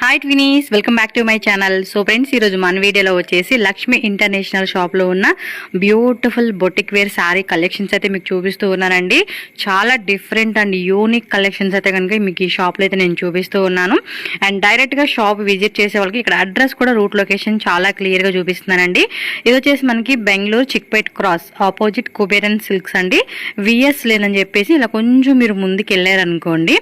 Hi twinnies, welcome back to my channel. So friends, ఈరోజు మన వీడియోలో వచ్చేసి లక్ష్మి ఇంటర్నేషనల్ షాప్లో ఉన్న beautiful boutique wear sari collections అయితే మీకు చూపిస్తూ ఉన్నానండి. చాలా డిఫరెంట్ అండ్ యూనిక్ కలెక్షన్స్ అయితే కనుక మీకు ఈ షాప్లో అయితే నేను చూపిస్తూ ఉన్నాను. అండ్ డైరెక్ట్గా షాప్ విజిట్ చేసే వాళ్ళకి ఇక్కడ అడ్రస్ కూడా రూట్ లొకేషన్ చాలా క్లియర్గా చూపిస్తున్నానండి. ఇది వచ్చేసి మనకి Bengaluru Chickpet cross opposite Kuberan silks అండి. విఎస్ లేన్ అని చెప్పేసి ఇలా కొంచెం మీరు ముందుకు వెళ్ళారనుకోండి,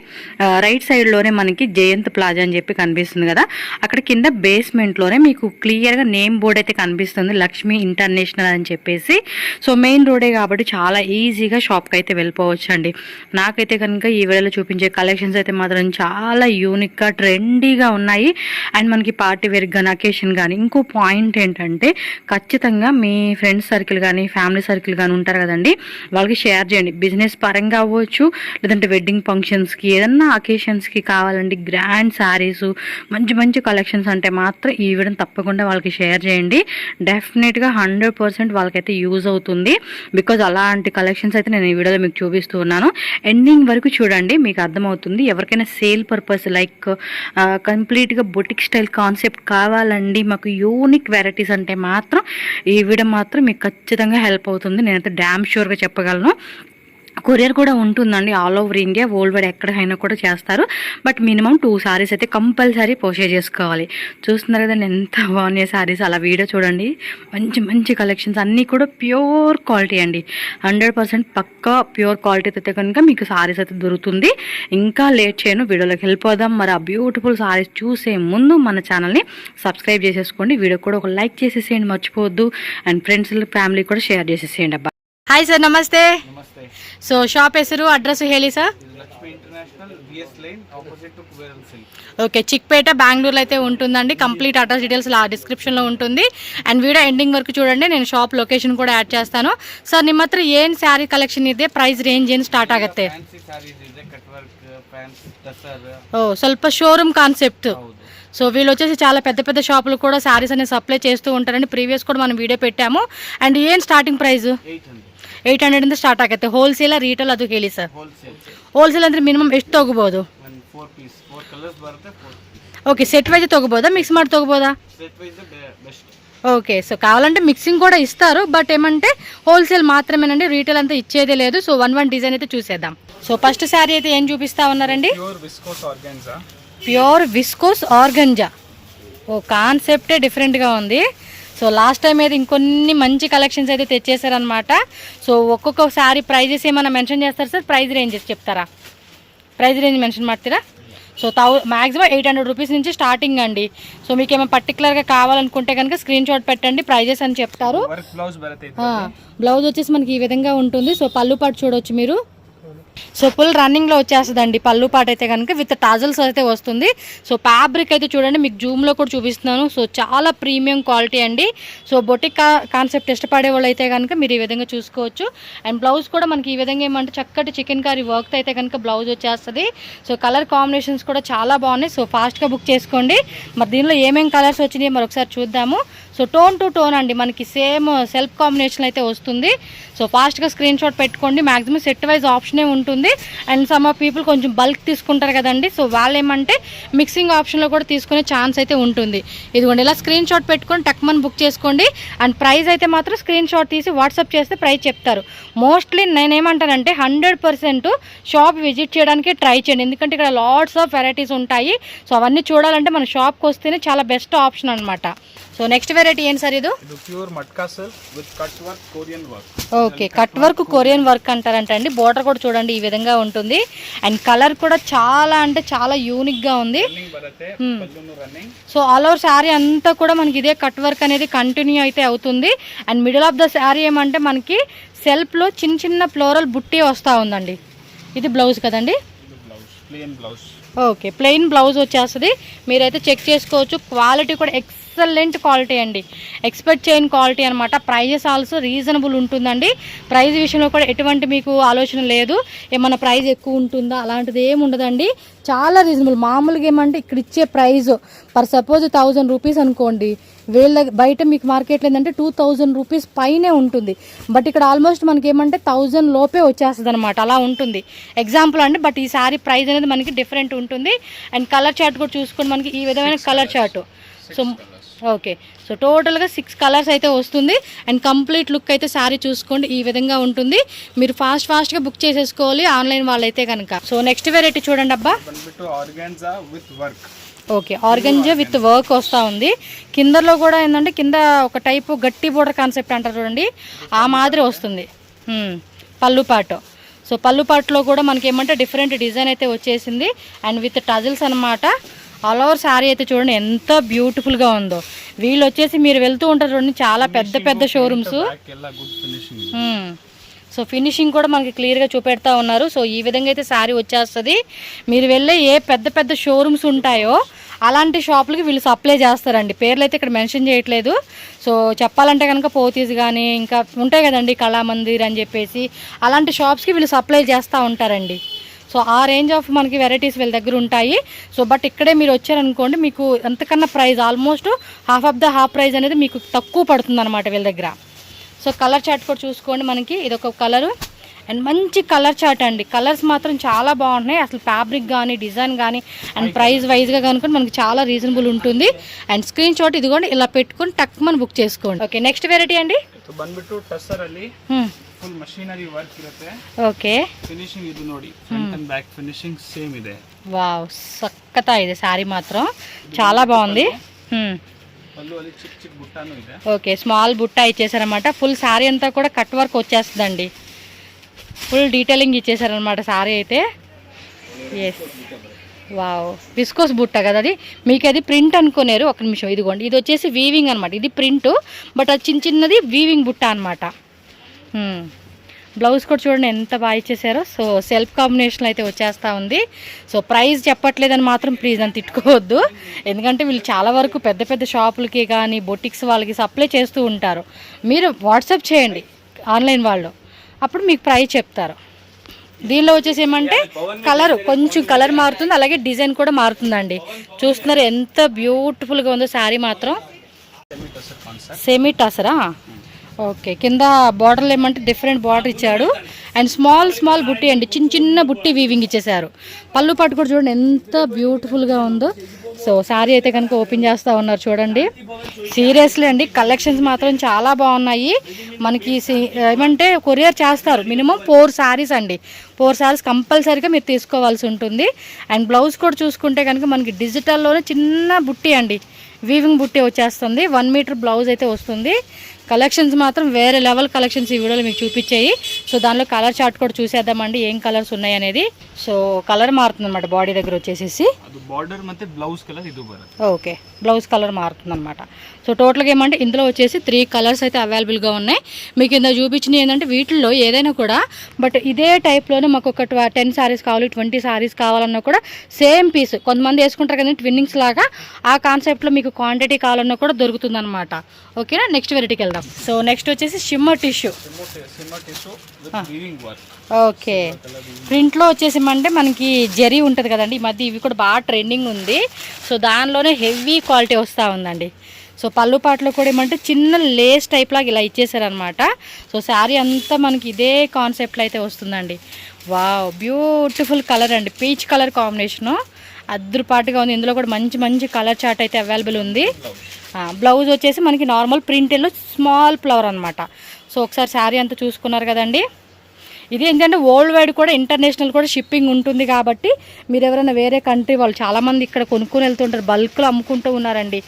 రైట్ సైడ్లోనే మనకి జయంత్ ప్లాజా అని చెప్పి కనిపిస్తుంది కదా. అక్కడ కింద బేస్మెంట్ లోనే మీకు క్లియర్ గా నేమ్ బోర్డ్ అయితే కనిపిస్తుంది, లక్ష్మి ఇంటర్నేషనల్ అని చెప్పేసి. సో మెయిన్ రోడే కాబట్టి చాలా ఈజీగా షాప్ కి అయితే వెళ్ళిపోవచ్చు అండి. నాకైతే కనుక ఈ వీడియోలో చూపించే కలెక్షన్స్ అయితే మాత్రం చాలా యూనిక్ గా ట్రెండీగా ఉన్నాయి. అండ్ మనకి పార్టీ వేర్ కానీ అకేషన్ కానీ. ఇంకో పాయింట్ ఏంటంటే, ఖచ్చితంగా మీ ఫ్రెండ్స్ సర్కిల్ కానీ ఫ్యామిలీ సర్కిల్ కానీ ఉంటారు కదండి, వాళ్ళకి షేర్ చేయండి. బిజినెస్ పరంగా అవ్వచ్చు, లేదంటే వెడ్డింగ్ ఫంక్షన్స్కి ఏదన్నా అకేషన్స్కి కావాలండి గ్రాండ్ శారీస్, మంచి మంచి కలెక్షన్స్ అంటే మాత్రం ఈ వీడియోని తప్పకుండా వాళ్ళకి షేర్ చేయండి. డెఫినెట్గా 100% వాళ్ళకైతే యూజ్ అవుతుంది. బికాజ్ అలాంటి కలెక్షన్స్ అయితే నేను ఈ వీడియోలో మీకు చూపిస్తూ ఉన్నాను. ఎండింగ్ వరకు చూడండి, మీకు అర్థమవుతుంది. ఎవరికైనా సేల్ పర్పస్ లైక్ కంప్లీట్గా బొటిక్ స్టైల్ కాన్సెప్ట్ కావాలండి, మాకు యూనిక్ వెరైటీస్ అంటే మాత్రం ఈ వీడియో మాత్రం మీకు ఖచ్చితంగా హెల్ప్ అవుతుంది. నేనైతే డ్యామ్ షూర్గా చెప్పగలను. కొరియర్ కూడా ఉంటుందండి, all over India, world wide ఎక్కడైనా కూడా చేస్తారు. బట్ మినిమం 2 సారీస్ అయితే కంపల్సరీ పర్చేజ్ చేసుకోవాలి. చూస్తున్నారు కదండి ఎంత బాగున్నాయి సారీస్. అలా వీడియో చూడండి, మంచి మంచి కలెక్షన్స్ అన్నీ కూడా ప్యూర్ క్వాలిటీ అండి. 100% పక్కా ప్యూర్ క్వాలిటీ అయితే కనుక మీకు సారీస్ అయితే దొరుకుతుంది. ఇంకా లేట్ చేయను, వీడియోలోకి వెళ్ళిపోదాం. మరి ఆ బ్యూటిఫుల్ సారీస్ చూసే ముందు మన ఛానల్ని సబ్స్క్రైబ్ చేసేసుకోండి. వీడియో కూడా ఒక లైక్ చేసేసేయండి మర్చిపోవద్దు. అండ్ ఫ్రెండ్స్ ఫ్యామిలీ కూడా షేర్ చేసేసేయండి. అబ్బా ಹಾಯ್ ಸರ್, ನಮಸ್ತೆ. ಸೊ ಶಾಪ್ ಹೆಸರು ಅಡ್ರೆಸ್ ಹೇಳಿ sir. Lakshmi international VS line opposite to Kuberan silk. Okay, Chickpet బెంగళూరులో అయితే ఉంటుందండి. కంప్లీట్ అడ్రస్ డీటెయిల్స్ డిస్క్రిప్షన్లో ఉంటుంది. అండ్ వీడియో ఎండింగ్ వరకు చూడండి, నేను ಶಾಪ್ ಲೊಕೇಶನ್ ಕೂಡ ಆ್ಯಡ್ చేస్తాను. ಸರ್ ನಿಮ್ಮ ಹತ್ರ ಏನು ಸ್ಯಾರಿ ಕಲೆಕ್ಷನ್ ಇದೆ, ಪ್ರೈಸ್ ರೇಂಜ್ ಏನು ಸ್ಟಾರ್ಟ್ ಆಗುತ್ತೆ? ಫ್ಯಾನ್ಸಿ ಸ್ಯಾರೀಸ್ ಇದೆ, ಕಟ್ ವರ್ಕ್, ಫ್ಯಾನ್ಸಿ ಟಸರ್. ఓ ಸ್ವಲ್ಪ షోరూమ్ కాన్సెప్ట్. సో వీళ్ళు వచ్చేసి చాలా పెద్ద పెద్ద షాపులు కూడా శారీస్ అనేది సప్లై చేస్తూ ఉంటారండి. ప్రీవియస్ కూడా మనం వీడియో పెట్టాము. అండ్ ಏನು ಸ್ಟಾರ್ಟಿಂಗ್ ಪ್ರೈಸ್? 800 ಇಂದ ಸ್ಟಾರ್ಟ್ ಆಗುತ್ತೆ. ಹೋಲ್ಸೇಲ್ ರೀಟೇಲ್ ಅದು ಹೇಳಿ ಸರ್. ಹೋಲ್ಸೇಲ್ ಅಂದ್ರೆ ಮಿನಿಮಮ್ ಎಷ್ಟು ತಗೋಬಹುದು? 4 ಪೀಸ್ 4 ಕಲರ್ಸ್ ಬರುತ್ತೆ. 4 ఓకే, సెట్ వైజ్ తగ్గబోదా, మిక్స్ ಮಾಡಿ తగ్గబోదా? Set wise best. Okay, so కావాలంటే మిక్సింగ్ కూడా ఇస్తారు. బట్ ఏమంటే హోల్సేల్ మాత్రమేనండి, రీటైల్ అంతా ఇచ్చేదే లేదు. సో 1 డిజైన్ అయితే చూసేద్దాం. సో ఫస్ట్ శారీ అయితే ఏం చూపిస్తా ఉన్నారండి? Pure viscose organza. Pure viscose organza. ఓ కాన్సెప్టే డిఫరెంట్గా ఉంది. సో లాస్ట్ టైం అయితే ఇంకొన్ని మంచి కలెక్షన్స్ అయితే తెచ్చేసారనమాట. సో ఒక్కొక్క శారీ ప్రైజెస్ ఏమైనా మెన్షన్ చేస్తారు సార్? ప్రైస్ రేంజెస్ చెప్తారా? ప్రైస్ రేంజ్ మెన్షన్ ಮಾಡ್ತೀರಾ? సో మ్యాక్సిమం 800 రూపీస్ నుంచి స్టార్టింగ్ అండి. సో మీకు ఏమైనా పర్టికులర్గా కావాలనుకుంటే కనుక స్క్రీన్ షాట్ పెట్టండి, ప్రైజెస్ అని చెప్తారు. బ్లౌజ్ వచ్చేసి మనకి ఈ విధంగా ఉంటుంది. సో పళ్ళు పాటు చూడవచ్చు మీరు. సో ఫుల్ రన్నింగ్లో వచ్చేస్తుందండి పళ్ళు పాట అయితే కనుక, విత్ టాజల్స్ అయితే వస్తుంది. సో ఫ్యాబ్రిక్ అయితే చూడండి, మీకు జూమ్లో కూడా చూపిస్తున్నాను. సో చాలా ప్రీమియం క్వాలిటీ అండి. సో బొటిక్ కాన్సెప్ట్ ఇష్టపడే వాళ్ళు అయితే కనుక మీరు ఈ విధంగా చూసుకోవచ్చు. అండ్ బ్లౌజ్ కూడా మనకి ఈ విధంగా ఏమంటే చక్కటి చికెన్ కర్రీ వర్క్ అయితే కనుక బ్లౌజ్ వచ్చేస్తుంది. సో కలర్ కాంబినేషన్స్ కూడా చాలా బాగున్నాయి. సో ఫాస్ట్గా బుక్ చేసుకోండి. మరి దీనిలో ఏమేమి కలర్స్ వచ్చినాయి మరొకసారి చూద్దాము. సో టోన్ టు టోన్ అండి, మనకి సేమ్ సెల్ఫ్ కాంబినేషన్ అయితే వస్తుంది. సో ఫాస్ట్గా స్క్రీన్ షాట్ పెట్టుకోండి. మ్యాక్సిమం సెట్ వైజ్ ఆప్షనే ఉంటుంది. అండ్ సమ్ ఆఫ్ పీపుల్ కొంచెం బల్క్ తీసుకుంటారు కదండి, సో వాళ్ళు ఏమంటే మిక్సింగ్ ఆప్షన్లో కూడా తీసుకునే ఛాన్స్ అయితే ఉంటుంది. ఇదిగోండి, ఇలా స్క్రీన్ షాట్ పెట్టుకొని టక్మన్ బుక్ చేసుకోండి. అండ్ ప్రైస్ అయితే మాత్రం స్క్రీన్ షాట్ తీసి వాట్సాప్ చేస్తే ప్రైస్ చెప్తారు. మోస్ట్లీ నేనేమంటానంటే 100% షాప్ విజిట్ చేయడానికి ట్రై చేయండి. ఎందుకంటే ఇక్కడ లాట్స్ ఆఫ్ వెరైటీస్ ఉంటాయి. సో అవన్నీ చూడాలంటే మన షాప్కి వస్తేనే చాలా బెస్ట్ ఆప్షన్ అనమాట. సో నెక్స్ట్ వెరైటీ ఏంటి సార్? ఇది pure matka silk with cut work Korean work. Okay, cut work Korean work అంటారంట అండి. బోర్డర్ కూడా చూడండి ఈ విధంగా ఉంటుంది. అండ్ కలర్ కూడా చాలా అంటే చాలా యూనిక్గా ఉంది. సో ఆల్ ఓవర్ శారీ అంతా కూడా మనకి ఇదే కట్ వర్క్ అనేది కంటిన్యూ అయితే అవుతుంది. And middle of the sari ఏమంటే మనకి సెల్ఫ్లో చిన్న చిన్న ఫ్లోరల్ బుట్టి వస్తూ ఉందండి. ఇది బ్లౌజ్ కదండి? ఓకే, ప్లెయిన్ బ్లౌజ్ వచ్చేస్తుంది. మీరైతే చెక్ చేసుకోవచ్చు. క్వాలిటీ కూడా ఎక్సలెంట్ క్వాలిటీ అండి, ఎక్స్పెక్ట్ చేయని క్వాలిటీ అనమాట. ప్రైజెస్ ఆల్సో రీజనబుల్ ఉంటుందండి. ప్రైస్ విషయంలో కూడా ఎటువంటి మీకు ఆలోచన లేదు, ఏమన్నా ప్రైస్ ఎక్కువ ఉంటుందా అలాంటిది ఏమి ఉండదండి. చాలా రీజనబుల్. మామూలుగా ఏమంటే ఇక్కడ ఇచ్చే ప్రైస్ పర్ సపోజ్ 1000 రూపీస్ అనుకోండి, వీళ్ళ బయట మీకు మార్కెట్లో ఏంటంటే 2000 రూపీస్ పైనే ఉంటుంది. బట్ ఇక్కడ ఆల్మోస్ట్ మనకి ఏమంటే 1000 లోపే వచ్చేస్తుంది అనమాట, అలా ఉంటుంది. ఎగ్జాంపుల్ అండి. బట్ ఈ సారీ ప్రైస్ అనేది మనకి డిఫరెంట్ ఉంటుంది. అండ్ కలర్ చార్ట్ కూడా చూసుకొని మనకి ఈ విధమైన colour chart. So okay, so టోటల్గా 6 కలర్స్ అయితే వస్తుంది. అండ్ కంప్లీట్ లుక్ అయితే సారీ చూసుకోండి ఈ విధంగా ఉంటుంది. మీరు ఫాస్ట్గా బుక్ చేసేసుకోవాలి ఆన్లైన్ వాళ్ళైతే కనుక. సో నెక్స్ట్ వెరైటీ చూడండి అబ్బా. Organza with work. Okay, organza with work వస్తూ ఉంది. కిందలో కూడా ఏంటంటే కింద ఒక టైపు గట్టి బోర్డర్ కాన్సెప్ట్ అంటారు చూడండి, ఆ మాదిరి వస్తుంది పళ్ళు పాటు. సో పళ్ళు పాటులో కూడా మనకి ఏమంటే డిఫరెంట్ డిజైన్ అయితే వచ్చేసింది అండ్ విత్ టజిల్స్ అనమాట. ఆల్ ఓవర్ శారీ అయితే చూడండి ఎంత బ్యూటిఫుల్గా ఉందో. వీళ్ళు వచ్చేసి మీరు వెళ్తూ ఉంటారు చూడండి, చాలా పెద్ద షోరూమ్స్. సో ఫినిషింగ్ కూడా మనకి క్లియర్గా చూపెడతా ఉన్నారు. సో ఈ విధంగా అయితే శారీ వచ్చేస్తుంది. మీరు వెళ్ళే ఏ పెద్ద షోరూమ్స్ ఉంటాయో అలాంటి షాపులకి వీళ్ళు సప్లై చేస్తారండి. పేర్లు అయితే ఇక్కడ మెన్షన్ చేయట్లేదు. సో చెప్పాలంటే కనుక పోతీస్ కానీ ఇంకా ఉంటాయి కదండి కళామందిర్ అని చెప్పేసి, అలాంటి షాప్స్కి వీళ్ళు సప్లై చేస్తూ ఉంటారండి. సో ఆ రేంజ్ ఆఫ్ మనకి వెరైటీస్ వీళ్ళ దగ్గర ఉంటాయి. సో బట్ ఇక్కడే మీరు వచ్చారనుకోండి, మీకు ఎంతకన్నా ప్రైస్ ఆల్మోస్ట్ హాఫ్ ప్రైస్ అనేది మీకు తక్కువ పడుతుంది అనమాట వీళ్ళ దగ్గర. సో కలర్ చార్ట్ కూడా చూసుకోండి. మనకి ఇదొక కలరు అండ్ మంచి కలర్ చార్ట్ అండి. కలర్స్ మాత్రం చాలా బాగుంటున్నాయి. అసలు ఫ్యాబ్రిక్ కానీ డిజైన్ కానీ అండ్ ప్రైస్ వైజ్గా కనుక మనకి చాలా రీజనబుల్ ఉంటుంది. అండ్ స్క్రీన్ షాట్ ఇదిగోండి ఇలా పెట్టుకొని టక్ మనం బుక్ చేసుకోండి. ఓకే, నెక్స్ట్ వెరైటీ అండి. ಫುಲ್ ಮಷೀನರಿ ವರ್ಕ್ ಇರುತ್ತೆ. ಓಕೆ, ಫಿನಿಶಿಂಗ್ ಇದು ನೋಡಿ, front and back finishing same ಇದೆ. వావ్, సక్కతా ఇది సారీ మాత్రం చాలా బాగుంది. పళ్ళు ಅಲ್ಲಿ చిక్ బుట్టాను ಇದೆ. ఓకే, స్మాల్ బుట్ట ఇచ్చేసారనమాట. ఫుల్ సారీ అంతా కూడా కట్ వర్క్ వచ్చేస్తుందండి. ఫుల్ డీటెయిలింగ్ ఇచ్చేసారనమాట సారీ అయితే. ఎస్, వావ్, విస్కోస్ బుట్ట కదా అది. మీకు అది ప్రింట్ అనుకునేరు. ఒక నిమిషం, ఇదిగోండి ఇది వచ్చేసి వీవింగ్ అనమాట. ఇది ప్రింట్ బట్ అది చిన్నది వీవింగ్ బుట్ట అనమాట. బ్లౌజ్ కూడా చూడండి ఎంత బాగా ఇచ్చేసారో. సో సెల్ఫ్ కాంబినేషన్ అయితే వచ్చేస్తూ ఉంది. సో ప్రైస్ చెప్పట్లేదని మాత్రం ప్లీజ్ అని తిట్టుకోవద్దు, ఎందుకంటే వీళ్ళు చాలా వరకు పెద్ద షాపులకి కానీ బొటిక్స్ వాళ్ళకి సప్లై చేస్తూ ఉంటారు. మీరు వాట్సాప్ చేయండి ఆన్లైన్ వాళ్ళు, అప్పుడు మీకు ప్రైస్ చెప్తారు. దీనిలో వచ్చేసి ఏమంటే కొంచెం కలర్ మారుతుంది, అలాగే డిజైన్ కూడా మారుతుందండి. చూస్తున్నారు ఎంత బ్యూటిఫుల్గా ఉందో శారీ మాత్రం. సెమీ టసరా. ఓకే, కింద బార్డర్లు ఏమంటే డిఫరెంట్ బార్డర్ ఇచ్చాడు అండ్ స్మాల్ బుట్టి అండి, చిన్న బుట్టి వీవింగ్ ఇచ్చేసారు. పళ్ళు పట్టు కూడా చూడండి ఎంత బ్యూటిఫుల్గా ఉందో. సో శారీ అయితే కనుక ఓపెన్ చేస్తూ ఉన్నారు చూడండి. సీరియస్లీ అండి కలెక్షన్స్ మాత్రం చాలా బాగున్నాయి. మనకి ఏమంటే కొరియర్ చేస్తారు. మినిమం 4 శారీస్ అండి. 4 శారీస్ కంపల్సరీగా మీరు తీసుకోవాల్సి ఉంటుంది. అండ్ బ్లౌజ్ కూడా చూసుకుంటే కనుక మనకి డిజిటల్లోనే చిన్న బుట్టి అండి, వీవింగ్ బుట్టి వచ్చేస్తుంది. 1 మీటర్ బ్లౌజ్ అయితే వస్తుంది. కలెక్షన్స్ మాత్రం వేరే లెవెల్ కలెక్షన్స్ ఈ వీడియోలో మీకు చూపించాయి. సో దానిలో కలర్ చార్ట్ కూడా చూసేద్దామండి ఏం కలర్స్ ఉన్నాయి అనేది. సో కలర్ మారుతుంది అనమాట బాడీ దగ్గర వచ్చేసి. ఓకే, బ్లౌజ్ కలర్ మారుతుంది అనమాట. సో టోటల్గా ఏమంటే ఇందులో వచ్చేసి 3 కలర్స్ అయితే అవైలబుల్గా ఉన్నాయి. మీకు ఇందులో చూపించినవి ఏంటంటే వీటిల్లో ఏదైనా కూడా బట్ ఇదే టైప్లోనే మాకు ఒక 10 శారీస్ కావాలి, 20 శారీస్ కావాలన్నా కూడా సేమ్ పీస్. కొంతమంది వేసుకుంటారు కదండి ట్విన్నింగ్స్ లాగా, ఆ కాన్సెప్ట్లో మీకు క్వాంటిటీ కావాలన్నా కూడా దొరుకుతుంది అనమాట. ఓకేనా, నెక్స్ట్ వెరైటీకి వెళ్దాం. సో నెక్స్ట్ వచ్చేసి షిమ్మర్ టిష్యూ. ఓకే, ప్రింట్లో వచ్చేసి అంటే మనకి జరీ ఉంటుంది కదండి, ఈ మధ్య ఇవి కూడా బాగా ట్రెండింగ్ ఉంది. సో దానిలోనే హెవీ క్వాలిటీ వస్తూ ఉందండి. సో పళ్ళు పాటలో కూడా ఏమంటే చిన్న లేస్ టైప్ లాగా ఇలా ఇచ్చేసారనమాట. సో శారీ అంతా మనకి ఇదే కాన్సెప్ట్లో అయితే వస్తుందండి. వావ్, బ్యూటిఫుల్ కలర్ అండి, పీచ్ కలర్ కాంబినేషను అద్రుపాటుగా ఉంది. ఇందులో కూడా మంచి కలర్ చార్ట్ అయితే అవైలబుల్ ఉంది. బ్లౌజ్ వచ్చేసి మనకి నార్మల్ ప్రింట్లో స్మాల్ ఫ్లవర్ అనమాట. సో ఒకసారి శారీ అంతా చూసుకున్నారు కదండి. ఇది ఏంటంటే వరల్డ్ వైడ్ కూడా ఇంటర్నేషనల్ కూడా షిప్పింగ్ ఉంటుంది కాబట్టి మీరు ఎవరైనా వేరే కంట్రీ వాళ్ళు చాలామంది ఇక్కడ కొనుక్కొని వెళ్తుంటారు, బల్క్లో అమ్ముకుంటూ ఉన్నారండి.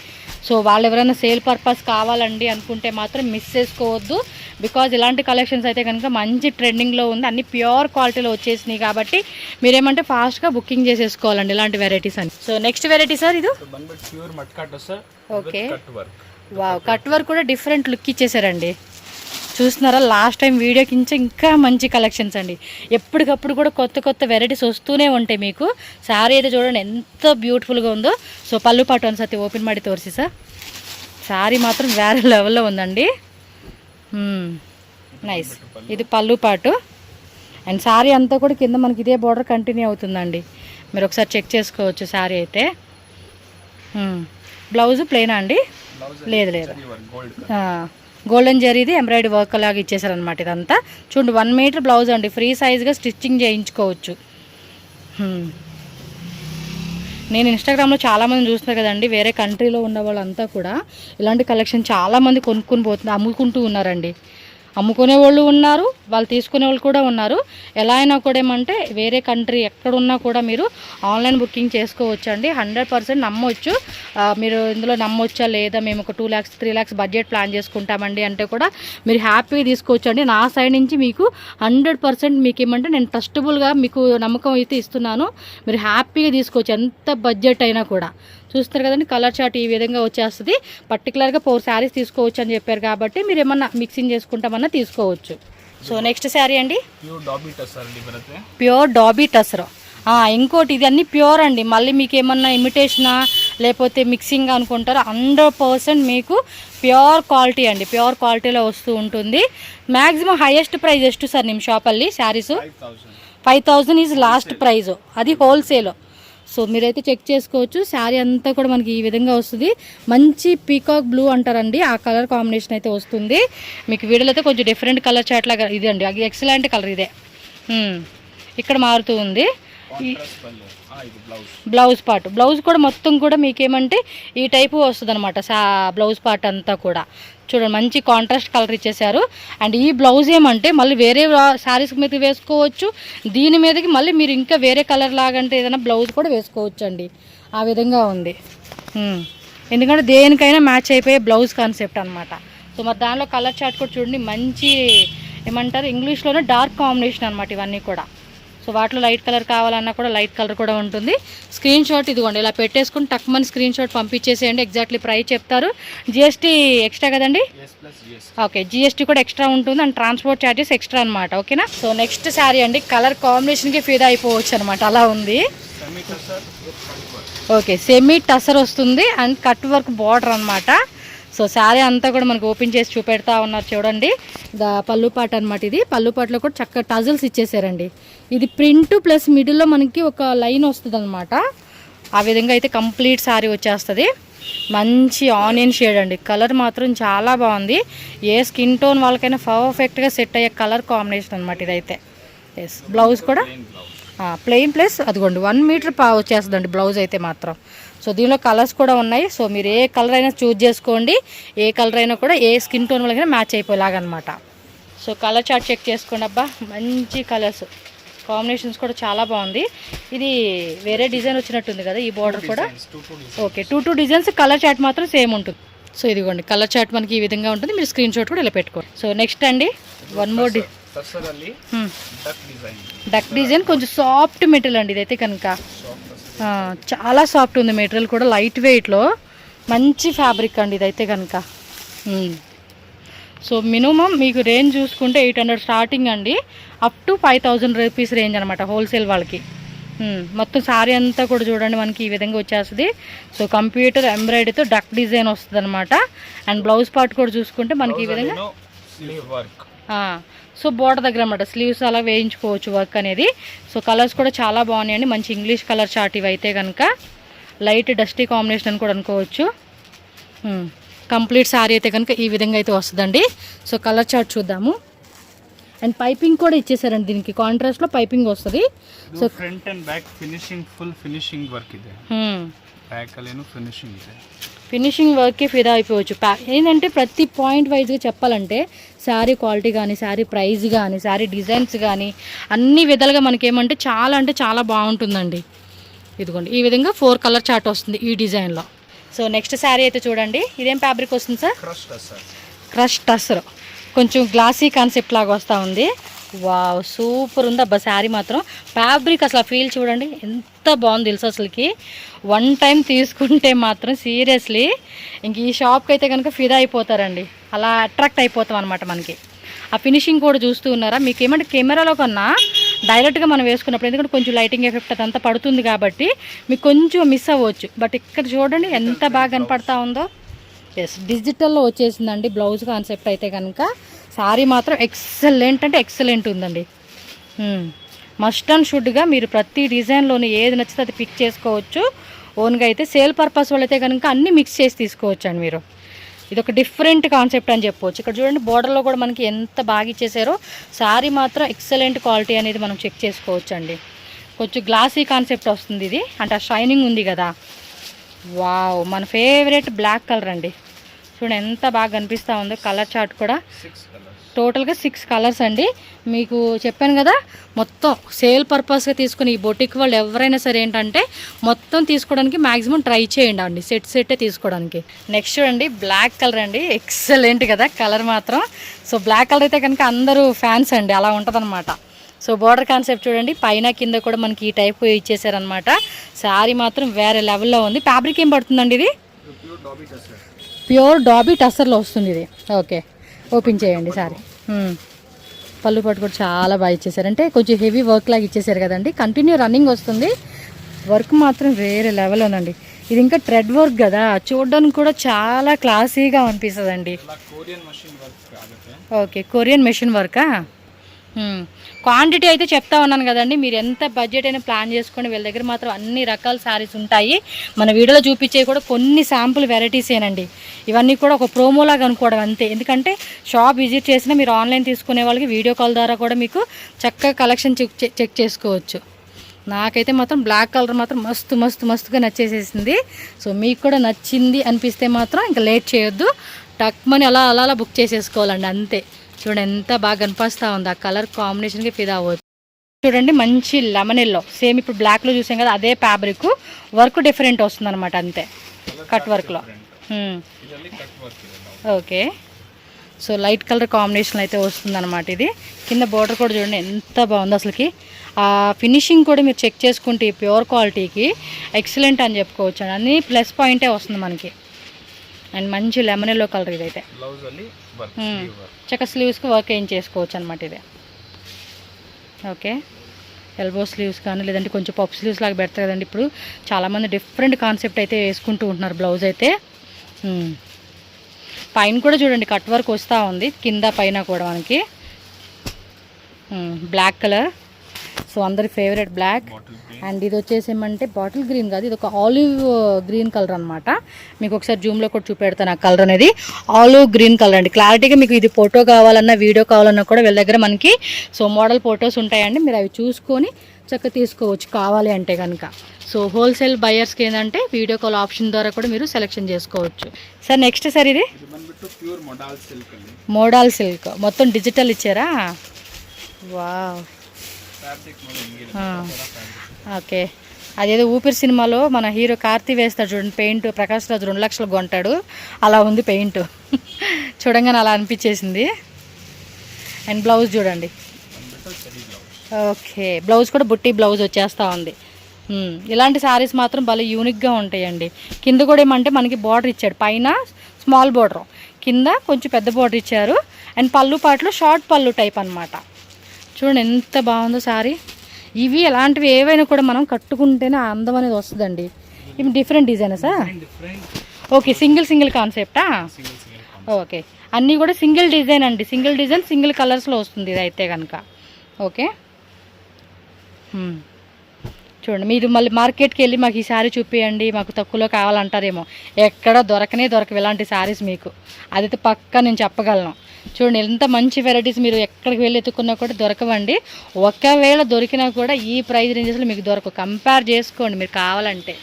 సో వాళ్ళు ఎవరైనా సేల్ పర్పస్ కావాలండి అనుకుంటే మాత్రం మిస్ చేసుకోవద్దు. బికాజ్ ఇలాంటి కలెక్షన్స్ అయితే కనుక మంచి ట్రెండింగ్లో ఉంది, అన్ని ప్యూర్ క్వాలిటీలో వచ్చేసినాయి కాబట్టి మీరేమంటే ఫాస్ట్గా బుకింగ్ చేసేసుకోవాలండి ఇలాంటి వెరైటీస్ అని. సో నెక్స్ట్ వెరైటీ సార్ ఇది. ఓకే, వావ్, కట్ వర్క్ కూడా డిఫరెంట్ లుక్ ఇచ్చేసారండి. చూస్తున్నారా, లాస్ట్ టైం వీడియోకి ఇంకా మంచి కలెక్షన్స్ అండి. ఎప్పటికప్పుడు కూడా కొత్త వెరైటీస్ వస్తూనే ఉంటాయి మీకు. శారీ అయితే చూడండి ఎంత బ్యూటిఫుల్గా ఉందో. సో పళ్ళు పాటు అనిసతి ఓపెన్ ಮಾಡಿ తోరిసి సార్, శారీ మాత్రం వేరే లెవెల్లో ఉందండి. నైస్, ఇది పళ్ళు పాటు అండ్ శారీ అంతా కూడా కింద మనకి ఇదే బార్డర్ కంటిన్యూ అవుతుందండి. మీరు ఒకసారి చెక్ చేసుకోవచ్చు శారీ అయితే. బ్లౌజ్ ప్లెయినా అండి? లేదు లేదు, గోల్డెన్ జరీది ఎంబ్రాయిడరీ వర్క్ లాగా ఇచ్చేసారనమాట ఇదంతా. చూడండి 1 మీటర్ బ్లౌజ్ అండి, ఫ్రీ సైజ్గా స్టిచ్చింగ్ చేయించుకోవచ్చు. నేను ఇన్స్టాగ్రామ్లో చాలామంది చూస్తున్నారు కదండి, వేరే కంట్రీలో ఉన్న వాళ్ళంతా కూడా ఇలాంటి కలెక్షన్ చాలామంది అమ్ముకుంటూ ఉన్నారండి. అమ్ముకునే వాళ్ళు ఉన్నారు, వాళ్ళు తీసుకునే వాళ్ళు కూడా ఉన్నారు. ఎలా అయినా కూడా ఏమంటే వేరే కంట్రీ ఎక్కడున్నా కూడా మీరు ఆన్లైన్ బుకింగ్ చేసుకోవచ్చండి. 100% నమ్మొచ్చు. మీరు ఇందులో నమ్మొచ్చా లేదా, మేము ఒక 2 lakhs 3 lakhs బడ్జెట్ ప్లాన్ చేసుకుంటామండి అంటే కూడా మీరు హ్యాపీగా తీసుకోవచ్చండి. నా సైడ్ నుంచి మీకు 100% మీకు ఏమంటే నేను ట్రస్టబుల్గా మీకు నమ్మకం అయితే ఇస్తున్నాను. మీరు హ్యాపీగా తీసుకోవచ్చు ఎంత బడ్జెట్ అయినా కూడా. చూస్తారు కదండి, కలర్ చార్ట్ ఈ విధంగా వచ్చేస్తుంది. పర్టికులర్గా 4 శారీస్ తీసుకోవచ్చు అని చెప్పారు కాబట్టి మీరు ఏమన్నా మిక్సింగ్ చేసుకుంటామన్నా తీసుకోవచ్చు. సో నెక్స్ట్ శారీ అండి, ప్యూర్ డాబీ టసర్. ఇంకోటి ఇది అన్ని ప్యూర్ అండి. మళ్ళీ మీకు ఏమన్నా ఇమిటేషనా లేకపోతే మిక్సింగ్ అనుకుంటారో 100% మీకు ప్యూర్ క్వాలిటీ అండి, ప్యూర్ క్వాలిటీలో వస్తూ ఉంటుంది. మ్యాక్సిమం హైయెస్ట్ ప్రైస్ ಎಷ್ಟು సార్ ನಿಮ್ಮ ಶಾಪಲ್ಲಿ శారీస్? 5000 ఈజ్ లాస్ట్ ప్రైజ్, అది హోల్సేల్. సో మీరైతే చెక్ చేసుకోవచ్చు. శారీ అంతా కూడా మనకి ఈ విధంగా వస్తుంది. మంచి పీకాక్ బ్లూ అంటారండి, ఆ కలర్ కాంబినేషన్ అయితే వస్తుంది. మీకు వీడియోలో అయితే కొంచెం డిఫరెంట్ కలర్ చాట్ లాగా ఇది అండి, అది ఎక్సలెంట్ కలర్ ఇదే. ఇక్కడ మారుతూ ఉంది. బ్లౌజ్ పార్ట్, బ్లౌజ్ కూడా మొత్తం కూడా మీకేమంటే ఈ టైపు వస్తుంది అనమాట. బ్లౌజ్ పార్ట్ అంతా కూడా చూడండి మంచి కాంట్రాస్ట్ కలర్ ఇచ్చేసారు. అండ్ ఈ బ్లౌజ్ ఏమంటే మళ్ళీ వేరే శారీస్ మీద వేసుకోవచ్చు, దీని మీదకి మళ్ళీ మీరు ఇంకా వేరే కలర్ లాగంటే ఏదైనా బ్లౌజ్ కూడా వేసుకోవచ్చు అండి, ఆ విధంగా ఉంది. ఎందుకంటే దేనికైనా మ్యాచ్ అయిపోయే బ్లౌజ్ కాన్సెప్ట్ అనమాట. సో మరి దానిలో కలర్ చార్ట్ కూడా చూడండి, మంచి ఏమంటారు ఇంగ్లీష్లోనే డార్క్ కాంబినేషన్ అనమాట ఇవన్నీ కూడా. సో వాటిలో లైట్ కలర్ కావాలన్నా కూడా లైట్ కలర్ కూడా ఉంటుంది. స్క్రీన్ షాట్ ఇదిగోండి ఇలా పెట్టేసుకుని టక్మని స్క్రీన్ షాట్ పంపించేసేయండి. ఎగ్జాక్ట్లీ ప్రైస్ చెప్తారు. జిఎస్టీ ఎక్స్ట్రా కదండి? ఓకే, జిఎస్టీ కూడా ఎక్స్ట్రా ఉంటుంది అండ్ ట్రాన్స్పోర్ట్ ఛార్జెస్ ఎక్స్ట్రా అనమాట. ఓకేనా? సో నెక్స్ట్ శారీ అండి, కలర్ కాంబినేషన్కి ఫిదా అయిపోవచ్చు అనమాట, అలా ఉంది. ఓకే, సెమీ టసర్ వస్తుంది అండ్ కట్ వర్క్ బార్డర్ అనమాట. సో శారీ అంతా కూడా మనకు ఓపెన్ చేసి చూపెడతా ఉన్నారు చూడండి. పళ్ళు పాట అనమాట ఇది. పళ్ళు పాటలో కూడా చక్కగా టజల్స్ ఇచ్చేసారండి. ఇది ప్రింట్ ప్లస్ మిడిల్లో మనకి ఒక లైన్ వస్తుంది అనమాట. ఆ విధంగా అయితే కంప్లీట్ శారీ వచ్చేస్తుంది. మంచి ఆనియన్ షేడ్ అండి, కలర్ మాత్రం చాలా బాగుంది. ఏ స్కిన్ టోన్ వాళ్ళకైనా పర్ఫెక్ట్గా సెట్ అయ్యే కలర్ కాంబినేషన్ అనమాట ఇదైతే. ఎస్, బ్లౌజ్ కూడా ప్లెయిన్ ప్లస్ అదిగోండి 1 మీటర్ వచ్చేస్తుందండి బ్లౌజ్ అయితే మాత్రం. సో దీనిలో కలర్స్ కూడా ఉన్నాయి. సో మీరు ఏ కలర్ అయినా చూజ్ చేసుకోండి, ఏ కలర్ అయినా కూడా ఏ స్కిన్ టోన్ వాళ్ళకైనా మ్యాచ్ అయిపోయేలాగనమాట. సో కలర్ చార్ట్ చెక్ చేసుకోండి. అబ్బా మంచి కలర్స్ కాంబినేషన్స్ కూడా చాలా బాగుంది. ఇది వేరే డిజైన్ వచ్చినట్టుంది కదా ఈ బార్డర్ కూడా. ఓకే, 2 డిజైన్స్, కలర్ చార్ట్ మాత్రం సేమ్ ఉంటుంది. సో ఇదిగోండి కలర్ చార్ట్ మనకి ఈ విధంగా ఉంటుంది. మీరు స్క్రీన్ షాట్ కూడా ఇలా పెట్టుకోండి. సో నెక్స్ట్ అండి, వన్ మోర్ డక్ డిజైన్, కొంచెం సాఫ్ట్ మెటీరియల్ అండి ఇదైతే కనుక. చాలా సాఫ్ట్ ఉంది మెటీరియల్ కూడా, లైట్ వెయిట్లో మంచి ఫ్యాబ్రిక్ అండి ఇదైతే కనుక. సో మినిమం మీకు రేంజ్ చూసుకుంటే 800 స్టార్టింగ్ అండి, అప్ టు 5000 రూపీస్ రేంజ్ అనమాట హోల్సేల్ వాళ్ళకి. మొత్తం శారీ అంతా కూడా చూడండి మనకి ఈ విధంగా వచ్చేస్తుంది. సో కంప్యూటర్ ఎంబ్రాయిడరీతో డక్ డిజైన్ వస్తుంది అనమాట. అండ్ బ్లౌజ్ పార్ట్ కూడా చూసుకుంటే మనకి ఈ విధంగా సో బోర్డర్ దగ్గర అనమాట, స్లీవ్స్ అలా వేయించుకోవచ్చు వర్క్ అనేది. సో కలర్స్ కూడా చాలా బాగున్నాయండి, మంచి ఇంగ్లీష్ కలర్ చార్ట్ ఇవి అయితే కనుక. లైట్ డస్టీ కాంబినేషన్ అని కూడా అనుకోవచ్చు. కంప్లీట్ శారీ అయితే కనుక ఈ విధంగా అయితే వస్తుందండి. సో కలర్ చార్ట్ చూద్దాము. అండ్ పైపింగ్ కూడా ఇచ్చేసారండి, దీనికి కాంట్రాస్ట్లో పైపింగ్ వస్తుంది. So front and back finishing, full finishing work ಇದೆ. బ్యాక్ అలేను ఫినిషింగ్ ಇದೆ. ఫినిషింగ్ వర్క్కి ఫిదా అయిపోవచ్చు. ఏంటంటే ప్రతి పాయింట్ వైజ్గా చెప్పాలంటే శారీ క్వాలిటీ కానీ, శారీ ప్రైస్ కానీ, శారీ డిజైన్స్ కానీ అన్ని విధాలుగా మనకేమంటే చాలా అంటే చాలా బాగుంటుందండి. ఇదిగోండి ఈ విధంగా 4 కలర్ చార్ట్ వస్తుంది ఈ డిజైన్లో. సో నెక్స్ట్ శారీ అయితే చూడండి, ఇదేం ఫ్యాబ్రిక్ వస్తుంది సార్? క్రష్ టసర్, కొంచెం గ్లాసీ కాన్సెప్ట్ లాగా వస్తూ ఉంది. వావ్ సూపర్ ఉంది అబ్బా శారీ మాత్రం. ఫ్యాబ్రిక్ అసలు ఫీల్ చూడండి ఎంత బాగుంది తెలుసు అసలుకి. 1 టైం తీసుకుంటే మాత్రం సీరియస్లీ ఇంక ఈ షాప్కి అయితే కనుక ఫిదా అయిపోతారండి, అలా అట్రాక్ట్ అయిపోతాం అనమాట మనకి. ఆ ఫినిషింగ్ కూడా చూస్తూ ఉన్నారా, మీకు ఏమంటే కెమెరాలో కన్నా డైరెక్ట్గా మనం వేసుకున్నప్పుడు, ఎందుకంటే కొంచెం లైటింగ్ ఎఫెక్ట్ అదంతా పడుతుంది కాబట్టి మీకు కొంచెం మిస్ అవ్వచ్చు. బట్ ఇక్కడ చూడండి ఎంత బాగా కనపడతా ఉందో. ఎస్, డిజిటల్లో వచ్చేసిందండి బ్లౌజ్ కాన్సెప్ట్ అయితే కనుక. శారీ మాత్రం ఎక్సలెంట్ అంటే ఎక్సలెంట్ ఉందండి. మస్ట్ అండ్ షుడ్గా మీరు ప్రతి డిజైన్లోని ఏది నచ్చితే అది పిక్ చేసుకోవచ్చు. ఓన్గా అయితే సేల్ పర్పస్ వాళ్ళైతే కనుక అన్నీ మిక్స్ చేసి తీసుకోవచ్చు అండి మీరు. ఇది ఒక డిఫరెంట్ కాన్సెప్ట్ అని చెప్పవచ్చు. ఇక్కడ చూడండి బోర్డర్లో కూడా మనకి ఎంత బాగా ఇచ్చేసారో. శారీ మాత్రం ఎక్సలెంట్ క్వాలిటీ అనేది మనం చెక్ చేసుకోవచ్చు అండి. కొంచెం గ్లాసీ కాన్సెప్ట్ వస్తుంది ఇది, అంటే ఆ షైనింగ్ ఉంది కదా. వావ్, మన ఫేవరెట్ బ్లాక్ కలర్ అండి. చూడండి ఎంత బాగా కనిపిస్తూ ఉందో. కలర్ చార్ట్ కూడా టోటల్గా 6 కలర్స్ అండి. మీకు చెప్పాను కదా, మొత్తం సేల్ పర్పస్గా తీసుకుని ఈ బొటిక్ వాళ్ళు ఎవరైనా సరే ఏంటంటే మొత్తం తీసుకోవడానికి మ్యాక్సిమం ట్రై చేయండి అండి, సెట్టే తీసుకోవడానికి. నెక్స్ట్ చూడండి బ్లాక్ కలర్ అండి, ఎక్సలెంట్ కదా కలర్ మాత్రం. సో బ్లాక్ కలర్ అయితే కనుక అందరూ ఫ్యాన్స్ అండి, అలా ఉంటుందన్నమాట. సో బార్డర్ కాన్సెప్ట్ చూడండి, పైన కింద కూడా మనకి ఈ టైప్ ఇచ్చేసారనమాట. శారీ మాత్రం వేరే లెవెల్లో ఉంది. ఫ్యాబ్రిక్ ఏం పడుతుందండి ఇది? ప్యూర్ డాబీ టస్సర్లో వస్తుంది ఇది. ఓకే, ఓపెన్ చేయండి సారీ. పళ్ళు పట్టు కూడా చాలా బాగా ఇచ్చేసారు, అంటే కొంచెం హెవీ వర్క్ లాగా ఇచ్చేసారు కదండి. కంటిన్యూ రన్నింగ్ వస్తుంది. వర్క్ మాత్రం వేరే లెవెల్ ఉందండి. ఇది ఇంకా థ్రెడ్ వర్క్ కదా, చూడడానికి కూడా చాలా క్లాసీగా అనిపిస్తుంది అండి. ఓకే, కొరియన్ మెషిన్ వర్కా. క్వాంటిటీ అయితే చెప్తా ఉన్నాను కదండి, మీరు ఎంత బడ్జెట్ అయినా ప్లాన్ చేసుకొని వీళ్ళ దగ్గర మాత్రం అన్ని రకాల శారీస్ ఉంటాయి. మన వీడియోలో చూపించే కూడా కొన్ని శాంపుల్ వెరైటీసేనండి. ఇవన్నీ కూడా ఒక ప్రోమోలాగా అనుకోవడం అంతే. ఎందుకంటే షాప్ విజిట్ చేసినా మీరు ఆన్లైన్ తీసుకునే వాళ్ళకి వీడియో కాల్ ద్వారా కూడా మీకు చక్కగా కలెక్షన్ చెక్ చేసుకోవచ్చు. నాకైతే మాత్రం బ్లాక్ కలర్ మాత్రం మస్తుగా నచ్చేసేసింది. సో మీకు కూడా నచ్చింది అనిపిస్తే మాత్రం ఇంకా లేట్ చేయొద్దు, టక్మని అలా బుక్ చేసేసుకోవాలండి అంతే. చూడండి ఎంత బాగా కనిపిస్తూ ఉంది, ఆ కలర్ కాంబినేషన్కి ఫిదా అవ్వచ్చు. చూడండి మంచి లెమన్ ఎల్లో, సేమ్ ఇప్పుడు బ్లాక్లో చూసాం కదా అదే ఫ్యాబ్రిక్, వర్క్ డిఫరెంట్ వస్తుంది అనమాట అంతే, కట్ వర్క్లో. Okay, so light colour combination అయితే వస్తుంది అనమాట ఇది. కింద బార్డర్ కూడా చూడండి ఎంత బాగుంది అసలుకి. ఆ ఫినిషింగ్ కూడా మీరు చెక్ చేసుకుంటే ప్యూర్ క్వాలిటీకి ఎక్సలెంట్ అని చెప్పుకోవచ్చు. అన్నీ ప్లస్ పాయింటే వస్తుంది మనకి. అండ్ మంచి లెమన్ ఎల్లో కలర్ ఇదైతే. చక్క స్లీవ్స్కి వర్క్ ఏం చేసుకోవచ్చు అనమాట ఇది. ఓకే, ఎల్బో స్లీవ్స్ కానీ లేదంటే కొంచెం పఫ్ స్లీవ్స్ లాగా పెడతారు కదండి. ఇప్పుడు చాలామంది డిఫరెంట్ కాన్సెప్ట్ అయితే వేసుకుంటూ ఉంటున్నారు బ్లౌజ్ అయితే. పైన కూడా చూడండి కట్ వర్క్ వస్తూ ఉంది, కింద పైన కూడా మనకి బ్లాక్ కలర్. సో అందరి ఫేవరెట్ బ్లాక్. అండ్ ఇది వచ్చేసి ఏమంటే బాటిల్ గ్రీన్ కాదు, ఇది ఒక ఆలివ్ గ్రీన్ కలర్ అనమాట. మీకు ఒకసారి జూమ్లో కూడా చూపెడతాను. ఆ కలర్ అనేది ఆలివ్ గ్రీన్ కలర్ అండి. క్లారిటీగా మీకు ఇది ఫోటో కావాలన్నా వీడియో కావాలన్నా కూడా వీళ్ళ దగ్గర మనకి సో మోడల్ ఫొటోస్ ఉంటాయండి, మీరు అవి చూసుకొని చక్కగా తీసుకోవచ్చు కావాలి అంటే కనుక. సో హోల్సేల్ బయర్స్కి ఏంటంటే వీడియో కాల్ ఆప్షన్ ద్వారా కూడా మీరు సెలెక్షన్ చేసుకోవచ్చు. సార్ నెక్స్ట్ సార్ ఇది మోడాల్ సిల్క్, మొత్తం డిజిటల్ ఇచ్చారా? Wow, okay. అదేదో ఊపిరి సినిమాలో మన హీరో కార్తీ వేస్తాడు చూడండి పెయింట్, ప్రకాష్ రాజు 2 లక్షలు కొంటాడు, అలా ఉంది పెయింట్. చూడంగానే అలా అనిపించేసింది. అండ్ బ్లౌజ్ చూడండి. ఓకే, బ్లౌజ్ కూడా బుట్టి బ్లౌజ్ వచ్చేస్తూ ఉంది. ఇలాంటి శారీస్ మాత్రం భలే యూనిక్గా ఉంటాయండి. కింద కూడా ఏమంటే మనకి బార్డర్ ఇచ్చాడు, పైన స్మాల్ బార్డర్, కింద కొంచెం పెద్ద బార్డర్ ఇచ్చారు. అండ్ పళ్ళు పాటలో షార్ట్ పళ్ళు టైప్ అనమాట. చూడండి ఎంత బాగుందో శారీ. ఇవి అలాంటివి ఏవైనా కూడా మనం కట్టుకుంటేనే అందం అనేది వస్తుందండి. ఇవి డిఫరెంట్ డిజైనసా? ఓకే, సింగిల్ కాన్సెప్టా? ఓకే, అన్నీ కూడా సింగిల్ డిజైన్ అండి, సింగిల్ డిజైన్ సింగిల్ కలర్స్లో వస్తుంది ఇది అయితే కనుక. ఓకే, చూడండి మీరు మళ్ళీ మార్కెట్కి వెళ్ళి మాకు ఈ శారీ చూపించండి మాకు తక్కువలో కావాలంటారేమో, ఎక్కడ దొరకవు ఇలాంటి శారీస్ మీకు, అదైతే పక్కా నేను చెప్పగలను. చూడండి ఎంత మంచి వెరైటీస్ మీరు ఎక్కడికి వెళ్ళి ఎత్తుకున్నా కూడా దొరకవండి. ఒకవేళ దొరికినా కూడా ఈ ప్రైస్ రేంజెస్లో మీకు దొరకవు, కంపేర్ చేసుకోండి మీరు కావాలంటే.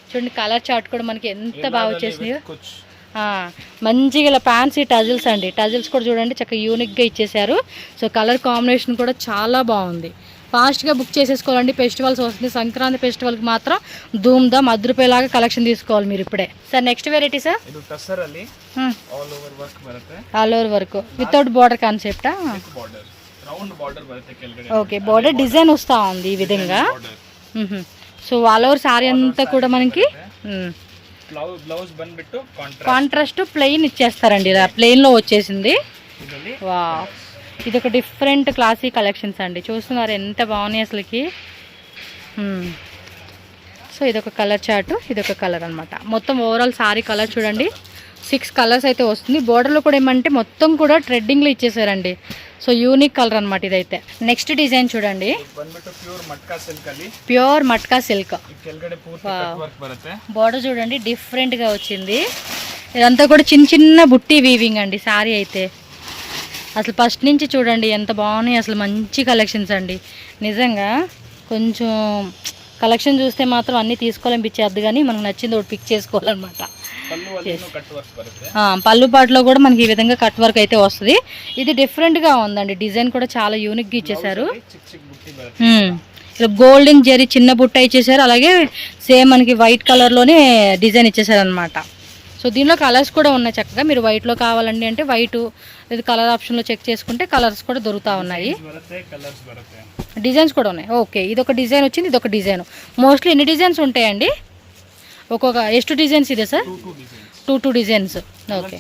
చూడండి కలర్ చార్ట్ కూడా మనకి ఎంత బాగా వచ్చేసినాయి. మంచిగా ఇలా ఫ్యాన్సీ టజిల్స్ అండి, టజిల్స్ కూడా చూడండి చక్కగా యూనిక్గా ఇచ్చేసారు. సో కలర్ కాంబినేషన్ కూడా చాలా బాగుంది. ఫాస్ట్గా బుక్ చేసేసుకోవాలండి, ఫెస్టివల్స్ వస్తుంది. సంక్రాంతి ఫెస్టివల్కి మాత్రం ధూమ్ ధామ్ ₹10 కలెక్షన్ తీసుకోవాలి మీరు ఇప్పుడే. Sir next variety sir all over work without border కాన్సెప్టా? ఓకే, బార్డర్ డిజైన్ వస్తూ ఉంది ఈ విధంగా. సో ఆల్ ఓవర్ సారీ అంతా కూడా మనకి కాంట్రాస్ట్ ప్లెయిన్ ఇచ్చేస్తారండి, ఇలా ప్లెయిన్లో వచ్చేసింది. వా, ఇది ఒక డిఫరెంట్ క్లాసీ కలెక్షన్స్ అండి, చూస్తున్నారు ఎంత బాగున్నాయి అసలుకి. సో ఇదొక కలర్ చార్టు, ఇదొక కలర్ అనమాట. మొత్తం ఓవరాల్ సారీ కలర్ చూడండి 6 కలర్స్ అయితే వస్తుంది. బోర్డర్లో కూడా ఏమంటే మొత్తం కూడా ట్రెడ్డింగ్లో ఇచ్చేసారండి. సో యూనిక్ కలర్ అనమాట ఇదైతే. నెక్స్ట్ డిజైన్ చూడండి, ಪ್ಯೂರ್ ಮಟ್ಕಾ ಸಿಲ್ಕ್ ಅಲ್ಲಿ ప్యూర్ మట్కా సిల్క్. ಕೆಳಗಡೆ ಪೂರ್ತಿ ಕಟ್ ವರ್ಕ್ ಬರುತ್ತೆ. బోర్డర్ చూడండి డిఫరెంట్గా వచ్చింది. ఇదంతా కూడా చిన్న చిన్న బుట్టి వీవింగ్ అండి శారీ అయితే. అసలు ఫస్ట్ నుంచి చూడండి ఎంత బాగున్నాయి, అసలు మంచి కలెక్షన్స్ అండి నిజంగా. కొంచెం కలెక్షన్ చూస్తే మాత్రం అన్నీ తీసుకోవాలనిపించేద్దు, కానీ మనకు నచ్చింది ఒకటి పిక్ చేసుకోవాలన్నమాట. పళ్ళు పాటలో కూడా మనకి ఈ విధంగా కట్ వర్క్ అయితే వస్తుంది. ఇది డిఫరెంట్గా ఉందండి, డిజైన్ కూడా చాలా యూనిక్గా ఇచ్చేసారు. గోల్డెన్ జెరీ చిన్న బుట్ట ఇచ్చేసారు, అలాగే సేమ్ మనకి వైట్ కలర్లోనే డిజైన్ ఇచ్చేసారు అనమాట. సో దీనిలో కలర్స్ కూడా ఉన్నాయి చక్కగా. మీరు వైట్లో కావాలండి అంటే వైట్, ఇది కలర్ ఆప్షన్లో చెక్ చేసుకుంటే కలర్స్ కూడా దొరుకుతూ ఉన్నాయి. డిజైన్స్ కూడా ఉన్నాయి. ఓకే, ఇది ఒక డిజైన్ వచ్చింది, ఇది ఒక డిజైన్. మోస్ట్లీ ఎన్ని డిజైన్స్ ఉంటాయండి? ఒక్కొక్క ಎಷ್ಟು డిజైన్స్ ಇದೆ sir? 2 designs. Okay,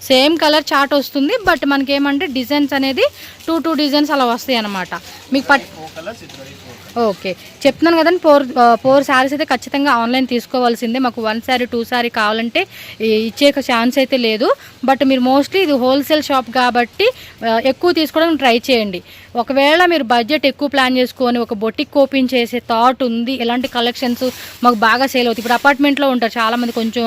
same colour chart వస్తుంది, బట్ మనకి ఏమంటే డిజైన్స్ అనేది 2 డిజైన్స్ అలా వస్తాయి అన్నమాట. మీకు ఓకే చెప్తున్నాను కదండి, 4 శారీస్ అయితే ఖచ్చితంగా ఆన్లైన్ తీసుకోవాల్సిందే. మాకు 1 శారీ 2 శారీ కావాలంటే ఇచ్చే ఛాన్స్ అయితే లేదు. బట్ మీరు మోస్ట్లీ ఇది హోల్సేల్ షాప్ కాబట్టి ఎక్కువ తీసుకోవడానికి ట్రై చేయండి. ఒకవేళ మీరు బడ్జెట్ ఎక్కువ ప్లాన్ చేసుకొని ఒక బొటిక్ ఓపెన్ చేసే థాట్ ఉంది, ఇలాంటి కలెక్షన్స్ మాకు బాగా సేల్ అవుతాయి. ఇప్పుడు అపార్ట్మెంట్లో ఉంటారు చాలామంది, కొంచెం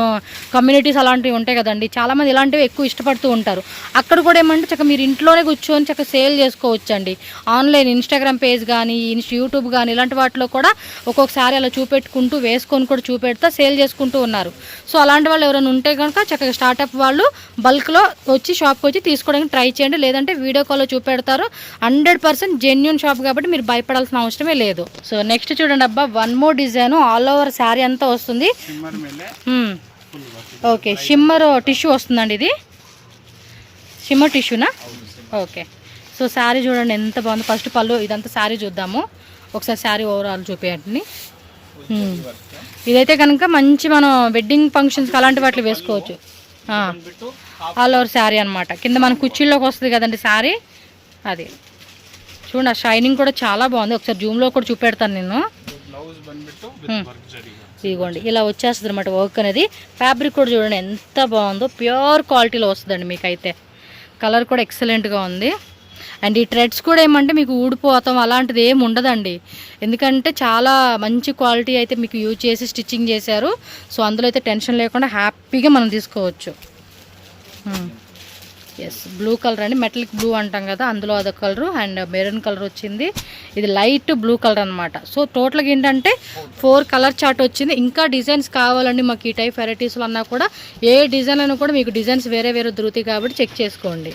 కమ్యూనిటీస్ అలాంటివి ఉంటాయి కదండి, చాలామంది ఇలాంటివి ఎక్కువ ఇష్టపడుతూ ఉంటారు. అక్కడ కూడా ఏమంటే చక్కగా మీరు ఇంట్లోనే కూర్చొని చక్కగా సేల్ చేసుకోవచ్చు అండి. ఆన్లైన్ ఇన్స్టాగ్రామ్ పేజ్ కానీ యూట్యూబ్ కానీ ఇలాంటి వాటిలో కూడా ఒక్కొక్కసారి అలా చూపెట్టుకుంటూ వేసుకొని కూడా చూపెడతా సేల్ చేసుకుంటూ ఉన్నారు. సో అలాంటి వాళ్ళు ఎవరైనా ఉంటే కనుక చక్కగా స్టార్టప్ వాళ్ళు బల్క్లో వచ్చి షాప్కి వచ్చి తీసుకోవడానికి ట్రై చేయండి. లేదంటే వీడియో కాల్లో చూపెడతారు. 100% జెన్యూన్ షాప్ కాబట్టి మీరు భయపడాల్సిన అవసరమే లేదు. సో నెక్స్ట్ చూడండి అబ్బా, 1 more design all over sari అంతా వస్తుంది. ఓకే, షిమ్మర్ టిష్యూ వస్తుందండి. ఇది షిమ్మర్ టిష్యూనా? ఓకే, సో శారీ చూడండి ఎంత బాగుంది. ఫస్ట్ పళ్ళు ఇదంతా శారీ చూద్దాము ఒకసారి. శారీ ఓవరాల్ చూపించండి. ఇదైతే కనుక మంచి మనం వెడ్డింగ్ ఫంక్షన్స్కి అలాంటి వాటిలో వేసుకోవచ్చు. ఆల్ ఓవర్ శారీ అనమాట. కింద మన కుర్చీల్లోకి వస్తుంది కదండి శారీ, అది చూడండి. ఆ షైనింగ్ కూడా చాలా బాగుంది. ఒకసారి జూమ్లో కూడా చూపెడతాను నేను. ఇదిగోండి ఇలా వచ్చేస్తుంది అనమాట వర్క్ అనేది. ఫ్యాబ్రిక్ కూడా చూడండి ఎంత బాగుందో, ప్యూర్ క్వాలిటీలో వస్తుందండి మీకైతే. కలర్ కూడా ఎక్సలెంట్గా ఉంది. అండ్ ఈ థ్రెడ్స్ కూడా ఏమంటే మీకు ఊడిపోతాం అలాంటిది ఏమి ఉండదండి, ఎందుకంటే చాలా మంచి క్వాలిటీ అయితే మీకు యూజ్ చేసి స్టిచ్చింగ్ చేశారు. సో అందులో అయితే టెన్షన్ లేకుండా హ్యాపీగా మనం తీసుకోవచ్చు. ఎస్, బ్లూ కలర్ అండి, మెటలిక్ బ్లూ అంటాం కదా, అందులో అదొక కలరు. అండ్ మెరూన్ కలర్ వచ్చింది, ఇది లైట్ బ్లూ కలర్ అనమాట. సో టోటల్గా ఏంటంటే 4 కలర్ చార్ట్ వచ్చింది. ఇంకా డిజైన్స్ కావాలండి మాకు ఈ టైప్ వెరైటీస్లో అన్నా కూడా, ఏ డిజైన్ అయినా కూడా మీకు డిజైన్స్ వేరే వేరే దొరుకుతాయి కాబట్టి చెక్ చేసుకోండి.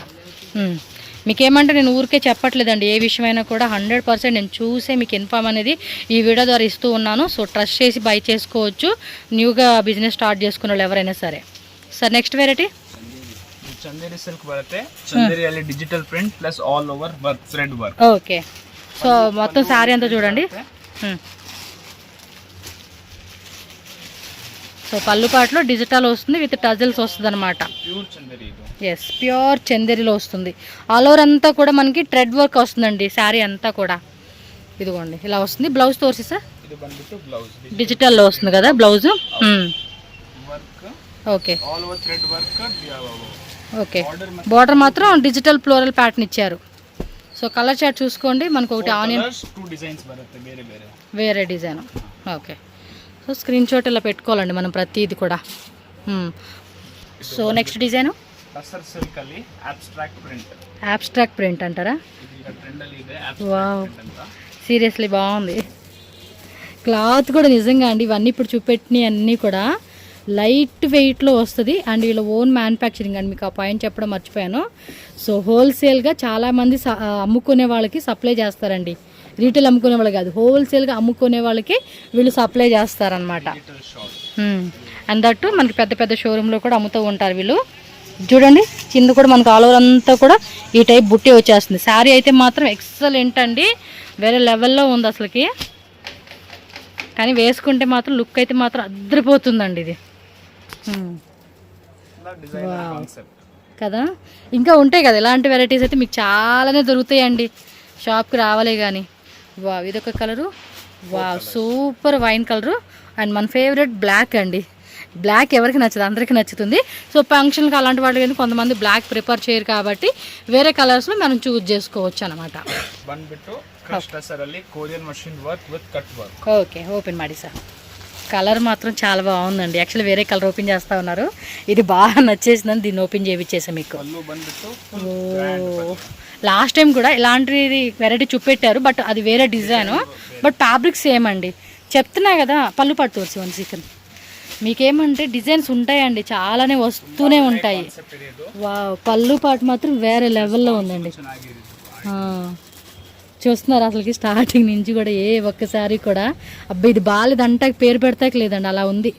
మీకేమంటే నేను ఊరికే చెప్పట్లేదండి, ఏ విషయమైనా కూడా 100% నేను చూసే మీకు ఇన్ఫామ్ అనేది ఈ వీడియో ద్వారా ఇస్తూ ఉన్నాను. సో ట్రస్ట్ చేసి బై చేసుకోవచ్చు న్యూగా బిజినెస్ స్టార్ట్ చేసుకున్న వాళ్ళు ఎవరైనా సరే. Sir next variety Chanderi silk ಬರುತ್ತೆ. ಚಂದೇರಿಯಲ್ಲಿ digital print plus all over work, thread work. Okay, so మొత్తం శారీ అంతా చూడండి. సో పళ్ళు పాటలో డిజిటల్ వస్తుంది, విత్ టజిల్స్ వస్తుంది అనమాట. ಪ್ಯೂರ್ ಚಂದೇರಿ ಇದು. ఎస్, ప్యూర్ చందేరిలో వస్తుంది. ఆల్ ఓవర్ అంతా కూడా మనకి థ్రెడ్ వర్క్ వస్తుందండి శారీ అంతా కూడా. ఇదిగోండి ఇలా వస్తుంది. బ్లౌజ్ తోర్సి సార్, ಇದು ಬಂದ್ಬಿಟ್ಟು ಬ್ಲೌಸ್ డిజిటల్లో వస్తుంది కదా blouse. Work, okay all over thread work. Okay, border మాత్రం డిజిటల్ ఫ్లోరల్ ప్యాటర్న్ ఇచ్చారు. సో కలర్ చార్ట్ చూసుకోండి, మనకు ఒకటి ఆనియన్ 2 డిజైన్స్ బರುತ್ತೆ ಬೇರೆ ಬೇರೆ వేరే design. Okay, so screen shot ఇలా పెట్టుకోవాలండి మనం ప్రతిది కూడా. So next design tussar silk ಅಲ್ಲಿ ಅಬ್ಸ್ಟ್ರಾಕ್ಟ್ ಪ್ರಿಂಟ್. అబ్స్ట్రాక్ట్ ప్రింట్ అంటారా? ಈಗ ಟ್ರೆಂಡ್ ಅಲ್ಲಿ ಇದೆ వావ్, ಅಬ್ಸ್ಟ್ರಾಕ್ಟ್ ಪ್ರಿಂಟ್ ಅಂತ. సీరియస్లీ బాగుంది. క్లాత్ కూడా నిజంగా అండి, ఇవన్నీ ఇప్పుడు చూపెట్టినవి అన్నీ కూడా లైట్ వెయిట్లో వస్తుంది. అండ్ వీళ్ళ ఓన్ మ్యానుఫ్యాక్చరింగ్ అండి, మీకు ఆ పాయింట్ చెప్పడం మర్చిపోయాను. సో హోల్సేల్గా చాలామంది అమ్ముకునే వాళ్ళకి సప్లై చేస్తారండి. రీటైల్ అమ్ముకునే వాళ్ళు కాదు, హోల్సేల్గా అమ్ముకునే వాళ్ళకి వీళ్ళు సప్లై చేస్తారనమాట. అండ్ దట్టు మనకి పెద్ద పెద్ద షోరూంలో కూడా అమ్ముతూ ఉంటారు వీళ్ళు. చూడండి కింద కూడా మనకు ఆల్ ఓవర్ అంతా కూడా ఈ టైప్ బుట్టి వచ్చేస్తుంది. శారీ అయితే మాత్రం ఎక్సలెంట్ అండి, వేరే లెవెల్లో ఉంది అసలుకి. కానీ వేసుకుంటే మాత్రం లుక్ అయితే మాత్రం అద్దరిపోతుందండి ఇది కదా. ఇంకా ఉంటాయి కదా ఇలాంటి వెరైటీస్ అయితే మీకు చాలానే దొరుకుతాయండి, షాప్కి రావాలే కానీ. వా, ఇదొక కలరు, వా సూపర్ వైన్ కలరు. అండ్ మన ఫేవరెట్ బ్లాక్ అండి, బ్లాక్ ఎవరికి నచ్చదు, అందరికీ నచ్చుతుంది. సో ఫంక్షన్కి అలాంటి వాటికి కొంతమంది బ్లాక్ ప్రిఫర్ చేయరు కాబట్టి వేరే కలర్స్లో మనం చూస్ చేసుకోవచ్చు అనమాట. ಬಂದ್ಬಿಟ್ಟು ಕ್ರಶ್ ಟಸರಲ್ಲಿ Korean machine work with cut work. Okay, open ಮಾಡಿ సార్. కలర్ మాత్రం చాలా బాగుందండి. యాక్చువల్లీ వేరే కలర్ ఓపెన్ చేస్తూ ఉన్నారు, ఇది బాగా నచ్చేసిందని దీన్ని ఓపెన్ చేయించేసాం మీకు. ಪಲ್ಲು ಬಂದ್ಬಿಟ್ಟು లాస్ట్ టైం కూడా ఇలాంటి వెరైటీ చూపెట్టారు, బట్ అది వేరే డిజైన్, బట్ ఫ్యాబ్రిక్ సేమ్ అండి. చెప్తున్నా కదా, పళ్ళు పట్టు వచ్చి 1 సెకండ్. మీకేమంటే డిజైన్స్ ఉంటాయండి, చాలానే వస్తూనే ఉంటాయి. వావ్, పళ్ళు పాటు మాత్రం వేరే లెవెల్లో ఉందండి. చూస్తున్నారు అసలుకి స్టార్టింగ్ నుంచి కూడా ఏ ఒక్కసారి కూడా అబ్బాయి ఇది బాగాలేదంటే పేరు పెడతాక లేదండి, అలా ఉంది.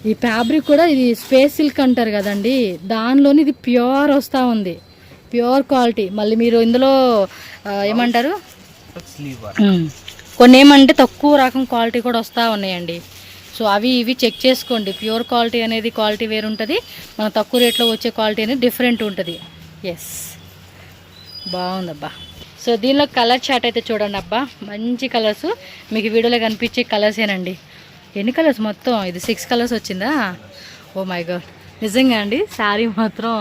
ఈ ఫ్యాబ్రిక్ కూడా ఇది స్పేస్ సిల్క్ అంటారు కదండి, దానిలోని ఇది ప్యూర్ వస్తూ ఉంది, ప్యూర్ క్వాలిటీ. మళ్ళీ మీరు ఇందులో ఏమంటారు కొన్ని ఏమంటే తక్కువ రకం క్వాలిటీ కూడా వస్తూ ఉన్నాయండి. సో అవి ఇవి చెక్ చేసుకోండి. ప్యూర్ క్వాలిటీ అనేది క్వాలిటీ వేరు ఉంటుంది, మన తక్కువ రేట్లో వచ్చే క్వాలిటీ అనేది డిఫరెంట్ ఉంటుంది. ఎస్, బాగుందబ్బా. సో దీనిలో కలర్ చార్ట్ అయితే చూడండి అబ్బా, మంచి కలర్స్ మీకు వీడియోలో కనిపించే కలర్సేనండి. ఎన్ని కలర్స్ మొత్తం? ఇది 6 కలర్స్ వచ్చిందా? ఓ మై గాడ్, నిజంగా అండి శారీ మాత్రం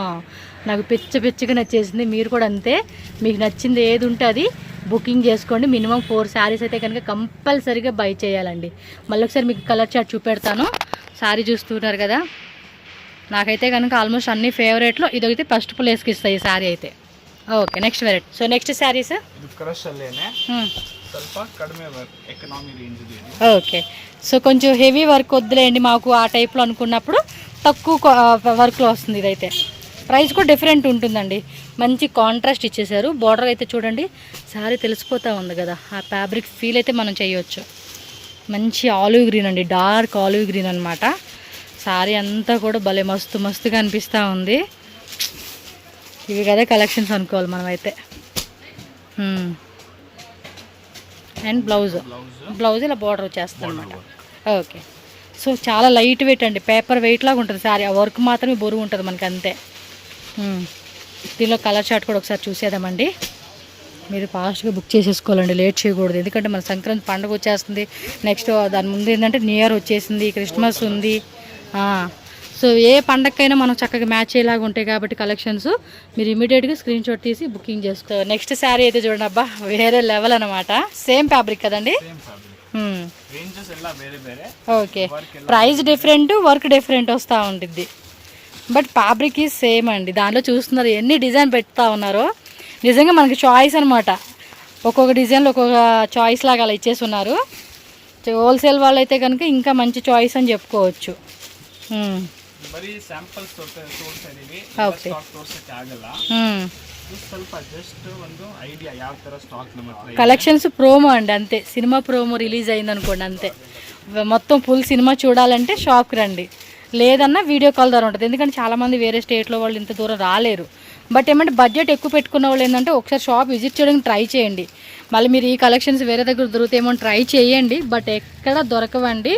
నాకు పిచ్చగా నచ్చేసింది. మీరు కూడా అంతే, మీకు నచ్చింది ఏది ఉంటే అది బుకింగ్ చేసుకోండి. మినిమం 4 శారీస్ అయితే కనుక కంపల్సరీగా బై చేయాలండి. మళ్ళీ ఒకసారి మీకు కలర్ చార్ట్ చూపెడతాను. శారీ చూస్తున్నారు కదా, నాకైతే కనుక ఆల్మోస్ట్ అన్ని ఫేవరెట్లో ఇదైతే ఫస్ట్ ప్లేస్కి ఇస్తాయి ఈ శారీ అయితే. Okay, next variety. So next saris ಸ್ವಲ್ಪ ಕಡಿಮೆ ಎಕನಾಮಿ ರೇಂಜ್ ಇದೆ. ఓకే, సో కొంచెం హెవీ వర్క్ వద్దులేండి మాకు ఆ టైప్లో అనుకున్నప్పుడు తక్కువ వర్క్లో వస్తుంది. ఇదైతే ప్రైస్ కూడా డిఫరెంట్ ఉంటుందండి. మంచి కాంట్రాస్ట్ ఇచ్చేసారు. బార్డర్ అయితే చూడండి, శారీ తెలిసిపోతూ ఉంది కదా, ఆ ఫ్యాబ్రిక్ ఫీల్ అయితే మనం చేయొచ్చు. మంచి ఆలివ్ గ్రీన్ అండి, డార్క్ ఆలివ్ గ్రీన్ అనమాట. శారీ అంతా కూడా భలే మస్తుగా అనిపిస్తూ ఉంది. ఇవి కదా కలెక్షన్స్ అనుకోవాలి మనమైతే. అండ్ బ్లౌజ్ ఇలా బార్డర్ వచ్చేస్తుంది అనమాట. ఓకే, సో చాలా లైట్ వెయిట్ అండి, పేపర్ వెయిట్ లాగా ఉంటుంది శారీ. ఆ వర్క్ మాత్రమే బరువు ఉంటుంది మనకి అంతే. దీనిలో కలర్ చార్ట్ కూడా ఒకసారి చూసేద్దామండి. మీరు ఫాస్ట్గా బుక్ చేసేసుకోవాలండి, లేట్ చేయకూడదు. ఎందుకంటే మన సంక్రాంతి పండుగ వచ్చేస్తుంది, నెక్స్ట్ దాని ముందు ఏంటంటే న్యూ ఇయర్ వచ్చేసింది, క్రిస్మస్ ఉంది. సో ఏ పండగకైనా మనం చక్కగా మ్యాచ్ అయ్యేలాగా ఉంటాయి కాబట్టి కలెక్షన్స్ మీరు ఇమీడియట్గా స్క్రీన్ షాట్ తీసి బుకింగ్ చేసుకో. నెక్స్ట్ శారీ అయితే చూడండి అబ్బా, వేరే లెవెల్ అనమాట. సేమ్ ఫ్యాబ్రిక్ కదండి. Okay, price different, work different వస్తూ ఉంటుంది, బట్ ఫ్యాబ్రిక్ ఈజ్ సేమ్ అండి. దానిలో చూస్తున్నారు ఎన్ని డిజైన్ పెడతా ఉన్నారో, నిజంగా మనకి చాయిస్ అనమాట. ఒక్కొక్క డిజైన్లో ఒక్కొక్క చాయిస్ లాగా అలా ఇచ్చేసి ఉన్నారు. హోల్సేల్ వాళ్ళు అయితే కనుక ఇంకా మంచి చాయిస్ అని చెప్పుకోవచ్చు. ಬರೀ ಸ್ಯಾಂಪಲ್ಸ್ ತೋರಿಸ್ತಿದೀವಿ, ಸ್ಟಾಕ್ ತೋರ್ಸಕ್ಕೆ ಆಗಲ್ಲ. ಸ್ವಲ್ಪ ಜಸ್ಟ್ ಒಂದು ಐಡಿಯಾ ಯಾವ ತರ ಸ್ಟಾಕ್ ನಮ್ಮ ಹತ್ರ కలెక్షన్స్ ప్రోమో అండి అంతే. సినిమా ప్రోమో రిలీజ్ అయింది అనుకోండి అంతే. మొత్తం ఫుల్ సినిమా చూడాలంటే షాప్కి రండి, లేదన్నా వీడియో కాల్ ద్వారా ఉంటుంది. ఎందుకంటే చాలామంది వేరే స్టేట్లో వాళ్ళు ఇంత దూరం రాలేరు. బట్ ఏమంటే బడ్జెట్ ఎక్కువ పెట్టుకున్న వాళ్ళు ఏంటంటే ఒకసారి షాప్ విజిట్ చేయడానికి ట్రై చేయండి. మళ్ళీ మీరు ఈ కలెక్షన్స్ వేరే దగ్గర దొరుకుతాయేమో ట్రై చేయండి, బట్ ఎక్కడ దొరకవండి.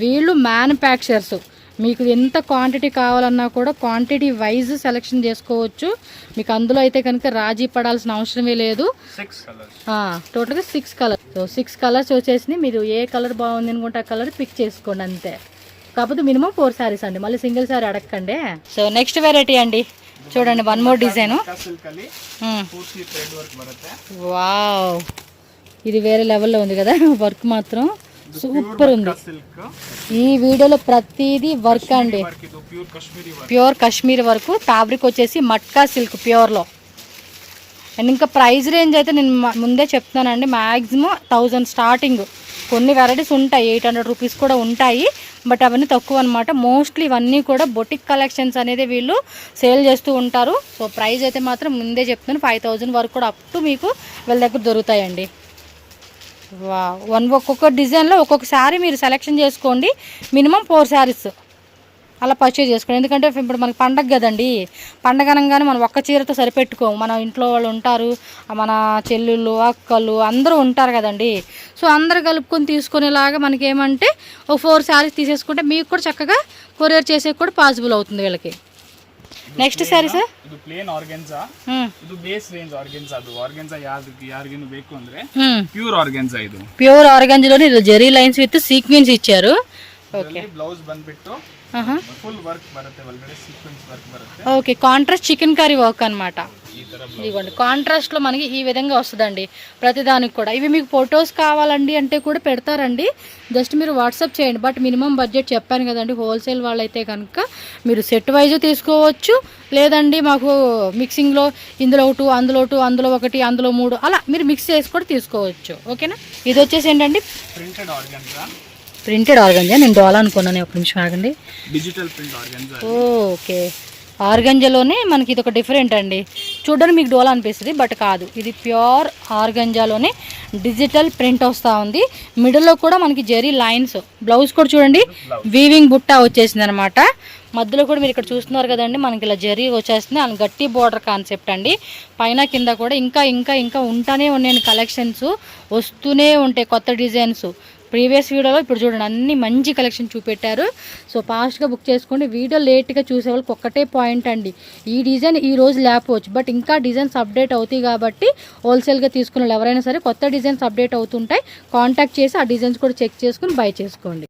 వీళ్ళు మ్యానుఫ్యాక్చర్స్, మీకు ఎంత క్వాంటిటీ కావాలన్నా కూడా క్వాంటిటీ వైజ్ సెలెక్షన్ చేసుకోవచ్చు. మీకు అందులో అయితే కనుక రాజీ పడాల్సిన అవసరమే లేదు. టోటల్గా 6 కలర్స్. సో 6 కలర్స్ వచ్చేసి మీరు ఏ కలర్ బాగుంది అనుకుంటే ఆ కలర్ పిక్ చేసుకోండి అంతే. కాకపోతే మినిమం 4 శారీస్ అండి, మళ్ళీ సింగిల్ శారీ అడగండి. సో నెక్స్ట్ వెరైటీ అండి చూడండి, 1 మోర్ డిజైన్. వావ్, ఇది వేరే లెవెల్లో ఉంది కదా, వర్క్ మాత్రం సూపర్ ఉంది. ఈ వీడియోలో ప్రతిదీ వర్క్ అండి, ప్యూర్ కాశ్మీరీ వర్క్. ఫ్యాబ్రిక్ వచ్చేసి మట్కా సిల్క్ ప్యూర్లో. అండ్ ఇంకా ప్రైస్ రేంజ్ అయితే నేను ముందే చెప్తున్నానండి, మ్యాక్సిమం 1000 స్టార్టింగ్. కొన్ని వెరైటీస్ ఉంటాయి 800 రూపీస్ కూడా ఉంటాయి, బట్ అవన్నీ తక్కువ అనమాట. మోస్ట్లీ ఇవన్నీ కూడా బొటిక్ కలెక్షన్స్ అనేది వీళ్ళు సేల్ చేస్తూ ఉంటారు. సో ప్రైస్ అయితే మాత్రం ముందే చెప్తున్నాను, 5000 వరకు కూడా అప్ టు మీకు వీళ్ళ దగ్గర దొరుకుతాయండి. ఒక్కొక్క డిజైన్లో ఒక్కొక్క శారీ మీరు సెలెక్షన్ చేసుకోండి. మినిమం 4 శారీస్ అలా పర్చేజ్ చేసుకోండి. ఎందుకంటే ఇప్పుడు మనకి పండగ కదండి, పండగ అనగానే మనం ఒక్క చీరతో సరిపెట్టుకోము. మన ఇంట్లో వాళ్ళు ఉంటారు, మన చెల్లెళ్ళు అక్కలు అందరూ ఉంటారు కదండి. సో అందరు కలుపుకొని తీసుకునేలాగా మనకి ఏమంటే ఒక 4 శారీస్ తీసేసుకుంటే మీకు కూడా చక్కగా కొరియర్ చేసే కూడా పాసిబుల్ అవుతుంది వీళ్ళకి. నెక్స్ట్ సారీ ಸರ್ ಇದು ಪ್ಲೇನ್ ಆರ್ಗನ್ಜಾ ಇದು ಬೇಸ್ ರೇಂಜ್ ಆರ್ಗನ್ಜಾ ಅದು ಆರ್ಗನ್ಜಾ ಯಾರಿಗೇನು ಬೇಕು ಅಂದ್ರೆ ಪ್ಯೂರ್ ಆರ್ಗನ್ಜಾ ಇದು ప్యూర్ ఆర్గంజాలోని జెరీ లైన్స్ విత్ సీక్వెన్స్ ఇచ్చారు ಇದರಲ್ಲಿ ಬ್ಲೌಸ್ ಬಂದ್ಬಿಟ್ಟು ಫುಲ್ ವರ್ಕ್ ಬರುತ್ತೆ, ಒಳಗಡೆ ಸೀಕ್ವೆನ್ಸ್ ವರ್ಕ್ ಬರುತ್ತೆ. Okay, contrast chikankari work అనమాట. ఈ ತರ ఇదిగోండి కాంట్రాస్ట్లో మనకి ఈ విధంగా వస్తుందండి ప్రతిదానికి కూడా. ఇవి మీకు ఫొటోస్ కావాలండి అంటే కూడా పెడతారండి, జస్ట్ మీరు వాట్సాప్ చేయండి. బట్ మినిమం బడ్జెట్ చెప్పాను కదండి, హోల్సేల్ వాళ్ళైతే కనుక మీరు సెట్ వైజ్ తీసుకోవచ్చు, లేదండి మాకు మిక్సింగ్లో ఇందులో 2 అందులో 2 అందులో 1 అందులో 3 అలా మీరు మిక్స్ చేసి కూడా తీసుకోవచ్చు. ఓకేనా. ఇది వచ్చేసి ఏంటండి ప్రింటెడ్ ఆర్గాన్జా. ప్రింటెడ్ ఆర్గంజా, నేను డోలా అనుకున్నాను, ఒక నిమిషం ఆగండి. Digital print organza. ఓకే, ఆర్గంజాలోనే మనకి ఇది ఒక డిఫరెంట్ అండి. చూడడానికి మీకు డోలా అనిపిస్తుంది, బట్ కాదు, ఇది ప్యూర్ ఆర్గంజాలోనే డిజిటల్ ప్రింట్ వస్తూ ఉంది. మిడిల్లో కూడా మనకి జెరీ లైన్స్. బ్లౌజ్ కూడా చూడండి వీవింగ్ బుట్ట వచ్చేసింది అనమాట. మధ్యలో కూడా మీరు ఇక్కడ చూస్తున్నారు కదండి, మనకి ఇలా జరీ వచ్చేస్తుంది. అండ్ గట్టి బోర్డర్ కాన్సెప్ట్ అండి. పైన కింద కూడా ఇంకా ఇంకా ఇంకా ఉంటానే ఉన్నాయండి కలెక్షన్స్, వస్తూనే ఉంటాయి కొత్త డిజైన్స్. ప్రీవియస్ వీడియోలో ఇప్పుడు చూడండి అన్ని మంచి కలెక్షన్ చూపెట్టారు. సో ఫాస్ట్గా బుక్ చేసుకోండి. వీడియో లేట్గా చూసే వాళ్ళకి ఒక్కటే పాయింట్ అండి, ఈ డిజైన్ ఈ రోజు లేకపోవచ్చు, బట్ ఇంకా డిజైన్స్ అప్డేట్ అవుతాయి కాబట్టి హోల్సేల్గా తీసుకున్న వాళ్ళు ఎవరైనా సరే కొత్త డిజైన్స్ అప్డేట్ అవుతుంటాయి, కాంటాక్ట్ చేసి ఆ డిజైన్స్ కూడా చెక్ చేసుకుని బై చేసుకోండి.